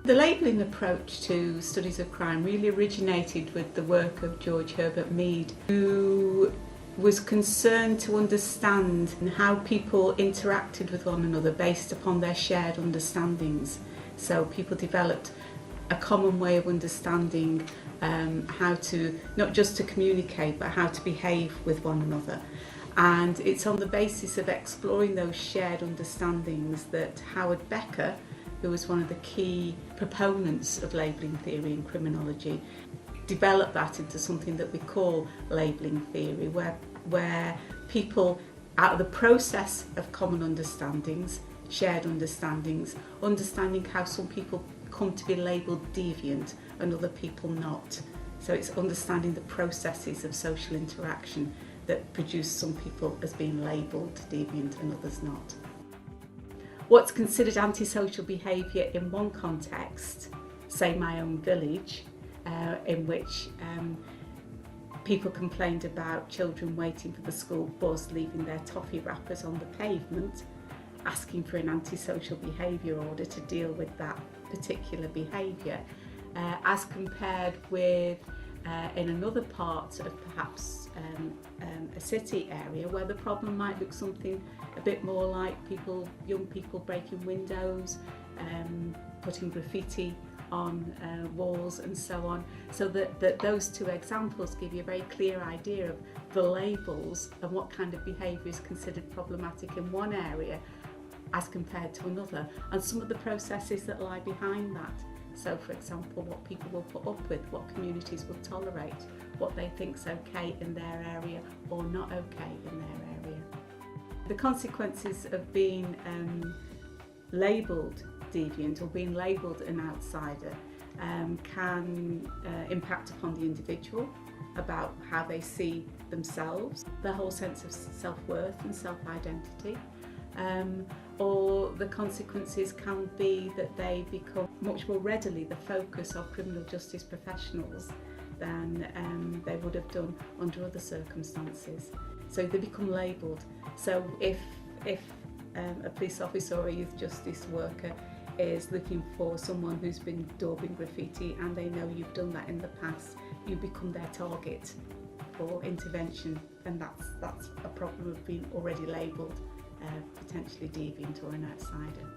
The labelling approach to studies of crime really originated with the work of George Herbert Mead, who was concerned to understand how people interacted with one another based upon their shared understandings. So people developed a common way of understanding how to, not just to communicate, but how to behave with one another. And it's on the basis of exploring those shared understandings that Howard Becker, who was one of the key proponents of labelling theory in criminology, developed that into something that we call labelling theory, where people, out of the process of common understandings, shared understandings, understanding how some people come to be labelled deviant and other people not. So it's understanding the processes of social interaction that produce some people as being labelled deviant and others not. What's considered antisocial behaviour in one context, say my own village, in which people complained about children waiting for the school bus, leaving their toffee wrappers on the pavement, asking for an antisocial behaviour order to deal with that particular behaviour, as compared with in another part of perhaps a city area where the problem might look something a bit more like young people breaking windows, putting graffiti on walls and so on. So that those two examples give you a very clear idea of the labels and what kind of behaviour is considered problematic in one area as compared to another, and some of the processes that lie behind that. So, for example, what people will put up with, what communities will tolerate, what they think's okay in their area or not okay in their area. The consequences of being labelled deviant or being labelled an outsider can impact upon the individual about how they see themselves, their whole sense of self-worth and self-identity. Or the consequences can be that they become much more readily the focus of criminal justice professionals than they would have done under other circumstances. So they become labelled. So if a police officer or a youth justice worker is looking for someone who's been daubing graffiti and they know you've done that in the past, you become their target for intervention, and that's a problem of being already labelled potentially deviant or an outsider.